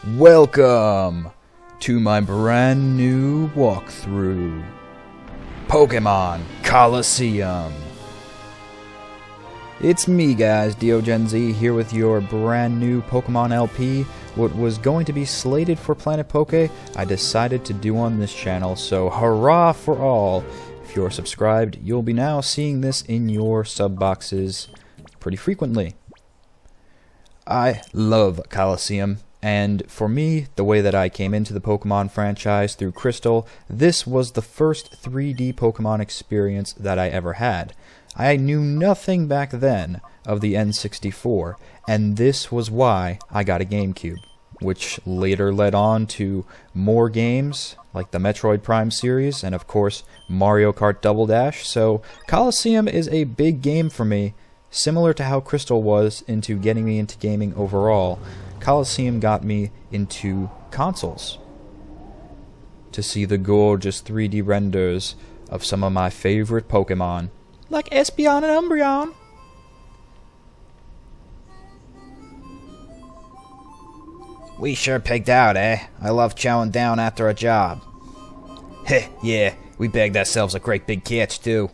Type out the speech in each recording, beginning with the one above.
Welcome to my brand new walkthrough, Pokemon Colosseum. It's me guys, DeoGenZ, here with your brand new Pokemon LP. What was going to be slated for Planet Poke, I decided to do on this channel, so hurrah for all. If you're subscribed, you'll be now seeing this in your sub boxes pretty frequently. I love Colosseum. And for me, the way that I came into the Pokemon franchise through Crystal, this was the first 3D Pokemon experience that I ever had. I knew nothing back then of the N64, and this was why I got a GameCube, which later led on to more games, like the Metroid Prime series, and of course, Mario Kart Double Dash, so Colosseum is a big game for me, similar to how Crystal was into getting me into gaming overall. Colosseum got me into consoles to see the gorgeous 3D renders of some of my favorite Pokemon, like Espeon and Umbreon. We sure pigged out, eh? I love chowing down after a job. Heh, yeah, we bagged ourselves a great big catch, too.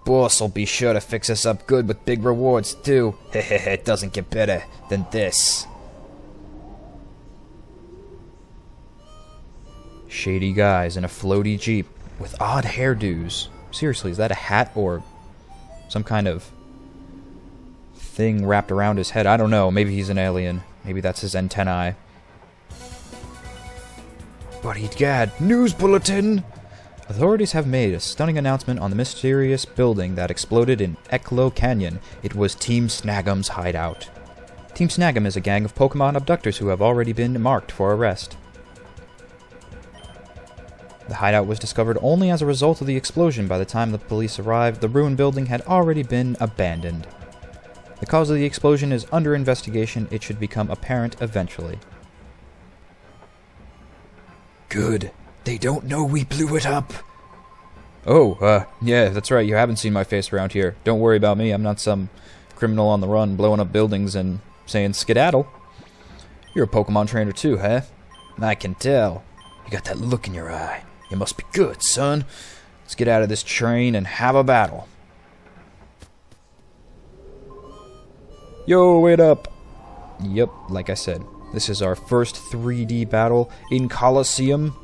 Boss'll be sure to fix us up good with big rewards, too. Hehehe, it doesn't get better than this. Shady guys in a floaty jeep with odd hairdos. Seriously, is that a hat or some kind of thing wrapped around his head? I don't know. Maybe he's an alien. Maybe that's his antennae. But egad, news bulletin! Authorities have made a stunning announcement on the mysterious building that exploded in Eklo Canyon. It was Team Snagem's hideout. Team Snagem is a gang of Pokemon abductors who have already been marked for arrest. The hideout was discovered only as a result of the explosion. By the time the police arrived, the ruined building had already been abandoned. The cause of the explosion is under investigation. It should become apparent eventually. Good. They don't know we blew it up. Oh, yeah, that's right. You haven't seen my face around here. Don't worry about me. I'm not some criminal on the run blowing up buildings and saying skedaddle. You're a Pokemon trainer too, huh? I can tell. You got that look in your eye. You must be good, son. Let's get out of this train and have a battle. Yo, wait up. Yep, like I said, this is our first 3D battle in Colosseum.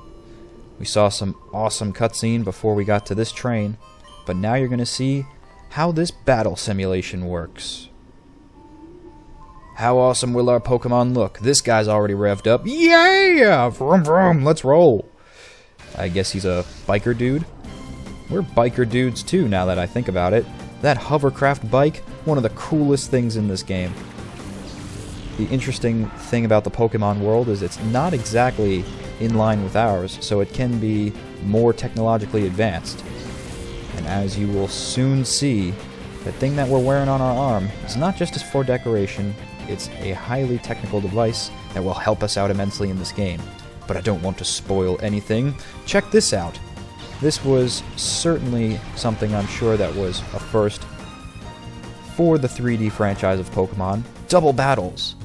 We saw some awesome cutscene before we got to this train, but now you're going to see how this battle simulation works. How awesome will our Pokemon look? This guy's already revved up. Yeah! Vroom vroom, let's roll! I guess he's a biker dude. We're biker dudes too, now that I think about it. That hovercraft bike, one of the coolest things in this game. The interesting thing about the Pokemon world is it's not exactly in line with ours, so it can be more technologically advanced. And as you will soon see, the thing that we're wearing on our arm is not just for decoration, it's a highly technical device that will help us out immensely in this game. But I don't want to spoil anything. Check this out. This was certainly something I'm sure that was a first for the 3D franchise of Pokemon. Double battles,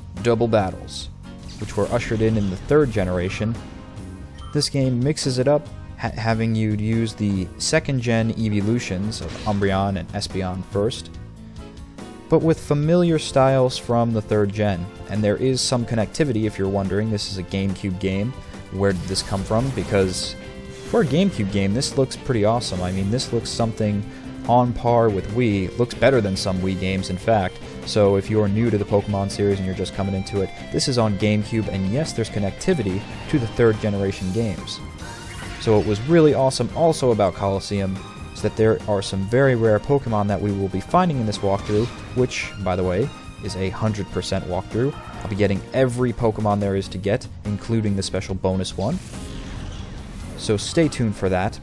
which were ushered in the third generation. This game mixes it up, having you use the second-gen evolutions of Umbreon and Espeon first, but with familiar styles from the third gen. And there is some connectivity, if you're wondering. This is a GameCube game. Where did this come from? Because for a GameCube game, this looks pretty awesome. I mean, this looks something on par with Wii. It looks better than some Wii games, in fact. So if you're new to the Pokemon series and you're just coming into it, this is on GameCube, and yes, there's connectivity to the third generation games. So what was really awesome also about Colosseum is that there are some very rare Pokemon that we will be finding in this walkthrough, which, by the way, is a 100% walkthrough. I'll be getting every Pokemon there is to get, including the special bonus one. So stay tuned for that.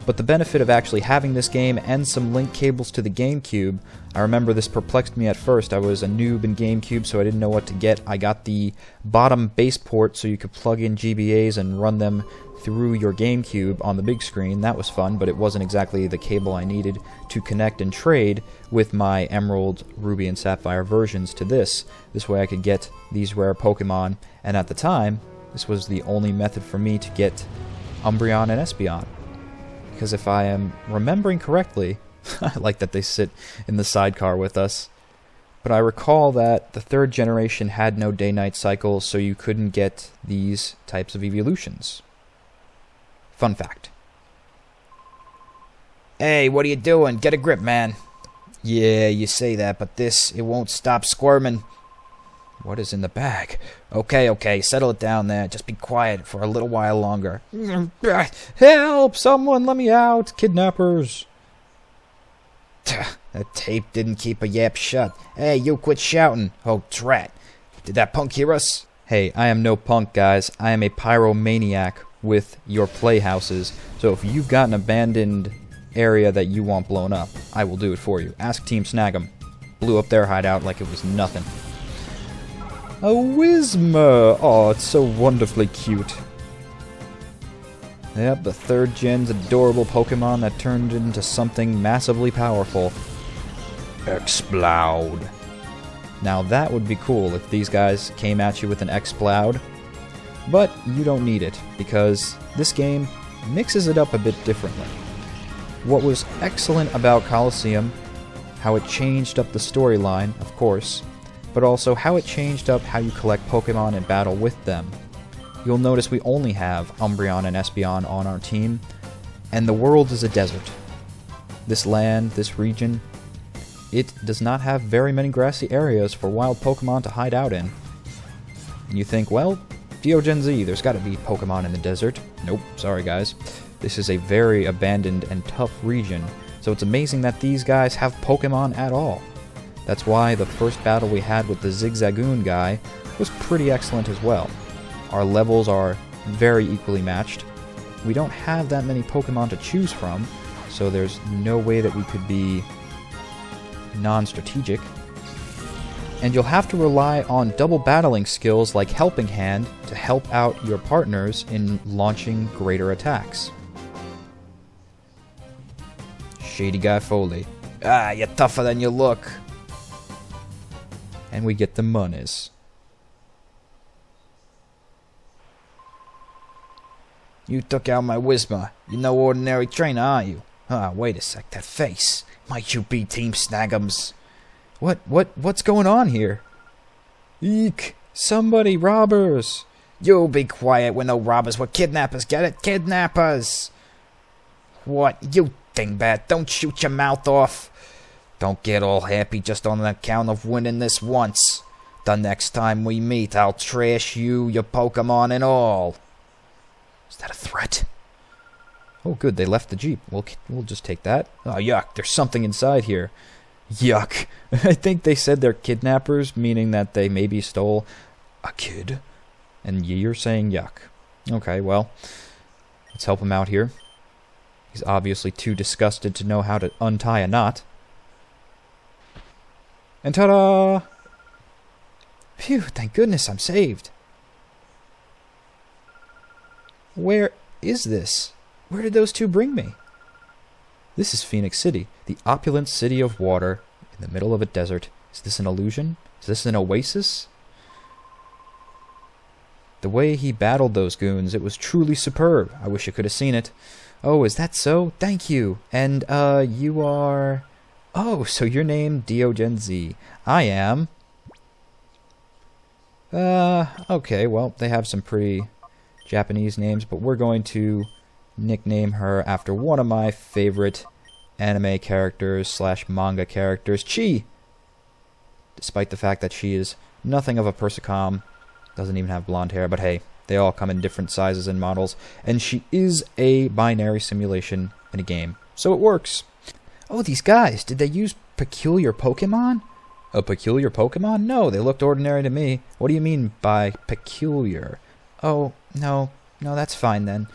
But the benefit of actually having this game and some link cables to the GameCube, I remember this perplexed me at first. I was a noob in GameCube, so I didn't know what to get. I got the bottom base port so you could plug in GBAs and run them through your GameCube on the big screen. That was fun, but it wasn't exactly the cable I needed to connect and trade with my Emerald, Ruby, and Sapphire versions to this. This way I could get these rare Pokemon, and at the time, this was the only method for me to get Umbreon and Espeon. Because if I am remembering correctly, I like that they sit in the sidecar with us, but I recall that the 3rd generation had no day-night cycles, so you couldn't get these types of evolutions. Fun fact. Hey, what are you doing? Get a grip, man. Yeah, you say that, but it won't stop squirming. What is in the bag? Okay, settle it down there. Just be quiet for a little while longer. Help! Someone let me out! Kidnappers! That tape didn't keep a yap shut. Hey, you quit shouting. Oh, drat. Did that punk hear us? Hey, I am no punk, guys. I am a pyromaniac with your playhouses. So if you've got an abandoned area that you want blown up, I will do it for you. Ask Team Snagem. Blew up their hideout like it was nothing. A Whismur! Oh, it's so wonderfully cute. Yep, the 3rd gen's adorable Pokemon that turned into something massively powerful. Explode. Now that would be cool if these guys came at you with an Explode, but you don't need it, because this game mixes it up a bit differently. What was excellent about Colosseum, how it changed up the storyline, of course, but also how it changed up how you collect Pokemon and battle with them. You'll notice we only have Umbreon and Espeon on our team, and the world is a desert. This land, this region, it does not have very many grassy areas for wild Pokemon to hide out in. And you think, well, DeoGenZ, there's got to be Pokemon in the desert. Nope, sorry guys. This is a very abandoned and tough region, so it's amazing that these guys have Pokemon at all. That's why the first battle we had with the Zigzagoon guy was pretty excellent as well. Our levels are very equally matched. We don't have that many Pokemon to choose from, so there's no way that we could be non-strategic. And you'll have to rely on double battling skills like Helping Hand to help out your partners in launching greater attacks. Shady Guy Foley. Ah, you're tougher than you look. And we get the monies. You took out my Whismur. You're no ordinary trainer, are you? Ah, wait a sec, that face. Might you be Team Snagem's? What's going on here? Eek! Somebody, robbers! You be quiet, we're no robbers, we're kidnappers, get it? Kidnappers! What, you dingbat, don't shoot your mouth off. Don't get all happy just on account of winning this once. The next time we meet, I'll trash you, your Pokemon, and all. Is that a threat? Oh, good, they left the Jeep. We'll just take that. Oh, yuck, there's something inside here. Yuck. I think they said they're kidnappers, meaning that they maybe stole a kid. And you're saying yuck. Okay, well, let's help him out here. He's obviously too disgusted to know how to untie a knot. And ta-da! Phew, thank goodness I'm saved. Where is this? Where did those two bring me? This is Phenac City, the opulent city of water in the middle of a desert. Is this an illusion? Is this an oasis? The way he battled those goons, it was truly superb. I wish you could have seen it. Oh, is that so? Thank you. And, you are... Oh, so you're named DeoGenZ. I am... okay, well, they have some pretty Japanese names, but we're going to nickname her after one of my favorite anime characters slash manga characters, Chi. Despite the fact that she is nothing of a Persicom, doesn't even have blonde hair, but hey, they all come in different sizes and models, and she is a binary simulation in a game, so it works. Oh, these guys, did they use peculiar Pokemon? A peculiar Pokemon? No, they looked ordinary to me. What do you mean by peculiar? Oh, no, that's fine then.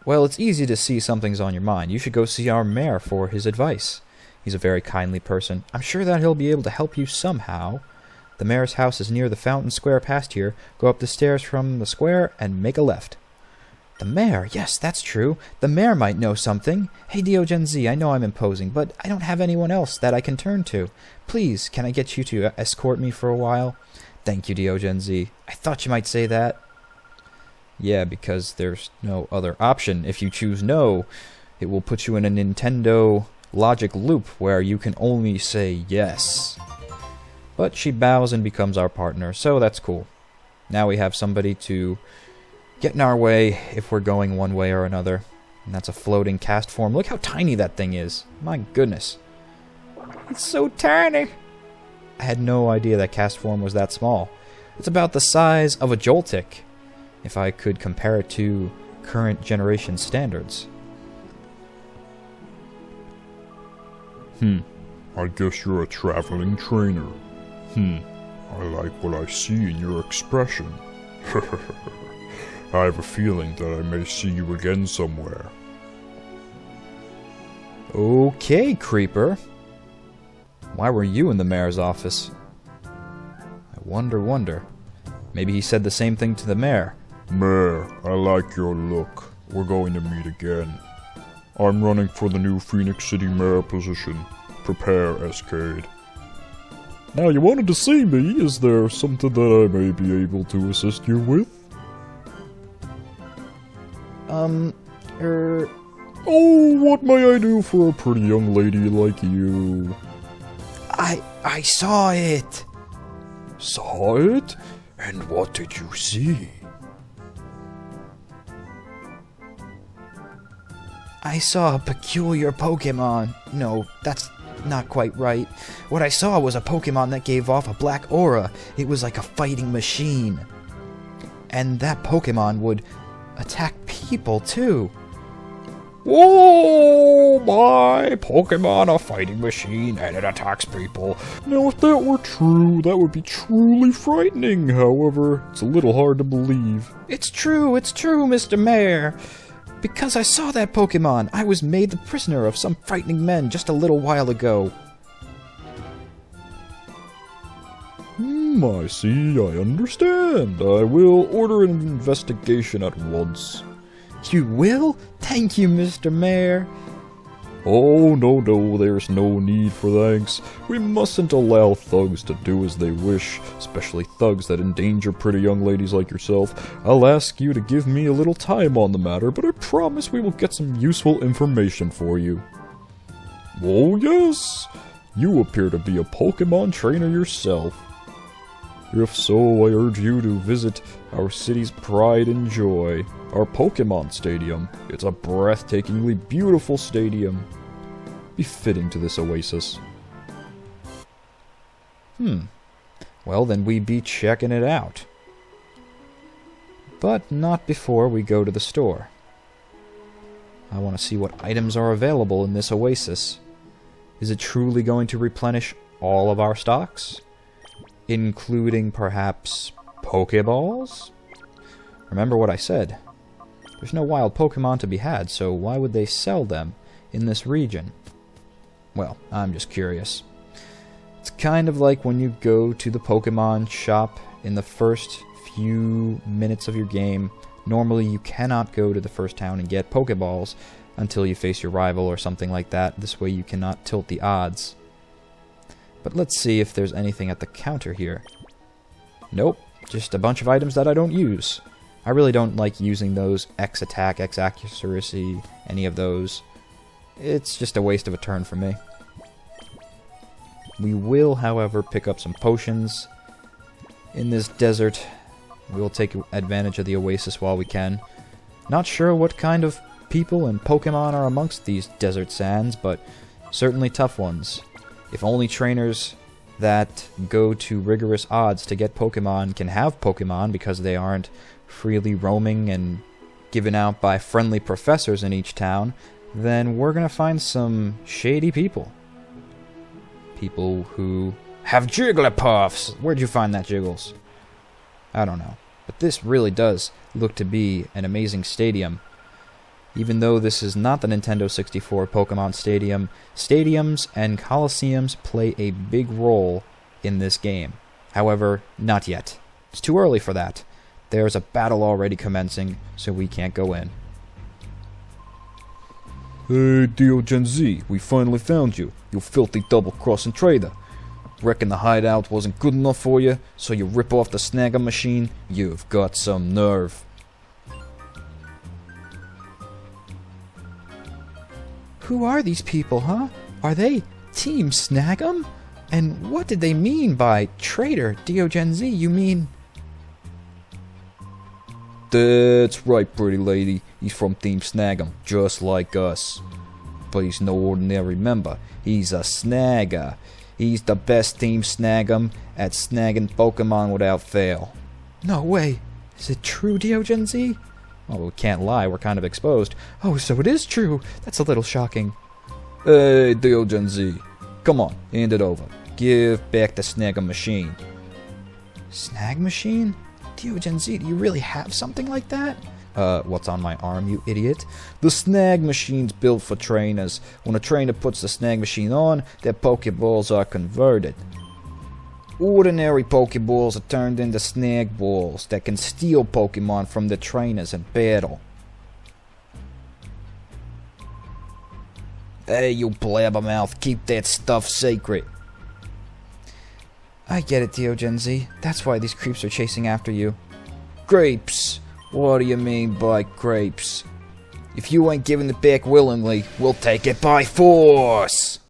Well, it's easy to see something's on your mind. You should go see our mayor for his advice. He's a very kindly person. I'm sure that he'll be able to help you somehow. The mayor's house is near the Fountain Square past here. Go up the stairs from the square and make a left. The mayor, yes, that's true. The mayor might know something. Hey, DeoGenZ, I know I'm imposing, but I don't have anyone else that I can turn to. Please, can I get you to escort me for a while? Thank you, DeoGenZ. I thought you might say that. Yeah, because there's no other option. If you choose no, it will put you in a Nintendo logic loop where you can only say yes. But she bows and becomes our partner, so that's cool. Now we have somebody to get in our way if we're going one way or another. And that's a floating cast form. Look how tiny that thing is. My goodness. It's so tiny. I had no idea that cast form was that small. It's about the size of a Joltik, if I could compare it to current generation standards. I guess you're a traveling trainer. I like what I see in your expression. I have a feeling that I may see you again somewhere. Okay, creeper. Why were you in the mayor's office? I wonder. Maybe he said the same thing to the mayor. Mayor, I like your look. We're going to meet again. I'm running for the new Phoenix City mayor position. Prepare, Escade. Now, you wanted to see me. Is there something that I may be able to assist you with? Oh, what may I do for a pretty young lady like you? I saw it. Saw it? And what did you see? I saw a peculiar Pokemon. No, that's not quite right. What I saw was a Pokemon that gave off a black aura. It was like a fighting machine. And that Pokemon would attack people, too. Oh, my Pokemon, a fighting machine, and it attacks people. Now, if that were true, that would be truly frightening. However, it's a little hard to believe. It's true, Mr. Mayor. Because I saw that Pokemon, I was made the prisoner of some frightening men just a little while ago. I see, I understand. I will order an investigation at once. You will? Thank you, Mr. Mayor. Oh, no, there's no need for thanks. We mustn't allow thugs to do as they wish, especially thugs that endanger pretty young ladies like yourself. I'll ask you to give me a little time on the matter, but I promise we will get some useful information for you. Oh, yes. You appear to be a Pokemon trainer yourself. If so, I urge you to visit our city's pride and joy, our Pokemon Stadium. It's a breathtakingly beautiful stadium, befitting to this oasis. Well, then we be checking it out. But not before we go to the store. I want to see what items are available in this oasis. Is it truly going to replenish all of our stocks? Including, perhaps, Pokeballs? Remember what I said. There's no wild Pokemon to be had, so why would they sell them in this region? Well, I'm just curious. It's kind of like when you go to the Pokemon shop in the first few minutes of your game. Normally you cannot go to the first town and get Pokeballs until you face your rival or something like that. This way you cannot tilt the odds. But let's see if there's anything at the counter here. Nope, just a bunch of items that I don't use. I really don't like using those X attack, X accuracy, any of those. It's just a waste of a turn for me. We will, however, pick up some potions in this desert. We will take advantage of the oasis while we can. Not sure what kind of people and Pokemon are amongst these desert sands, but certainly tough ones. If only trainers that go to rigorous odds to get Pokemon can have Pokemon because they aren't freely roaming and given out by friendly professors in each town, then we're going to find some shady people. People who have Jigglypuffs. Where'd you find that, Jiggles? I don't know. But this really does look to be an amazing stadium. Even though this is not the Nintendo 64 Pokemon Stadium, stadiums and Colosseums play a big role in this game. However, not yet. It's too early for that. There's a battle already commencing, so we can't go in. Hey, DeoGenZ, we finally found you, you filthy double-crossing traitor. Reckon the hideout wasn't good enough for you, so you rip off the Snagem machine? You've got some nerve. Who are these people, huh? Are they Team Snagem? And what did they mean by traitor, DeoGenZ? You mean... That's right, pretty lady. He's from Team Snagem, just like us. But he's no ordinary member. He's a snagger. He's the best Team Snagem at snagging Pokemon without fail. No way. Is it true, DeoGenZ? Oh, we can't lie. We're kind of exposed. Oh, so it is true. That's a little shocking. Hey, DeoGenZ. Come on, hand it over. Give back the Snagem machine. Snag machine? DeoGenZ, do you really have something like that? What's on my arm, you idiot? The Snag machine's built for trainers. When a trainer puts the Snag machine on, their Pokeballs are converted. Ordinary Pokeballs are turned into Snag balls that can steal Pokemon from the trainers in battle. Hey, you blabbermouth, keep that stuff sacred. I get it, DeoGenZ. That's why these creeps are chasing after you. Grapes? What do you mean by grapes? If you ain't giving it back willingly, we'll take it by force!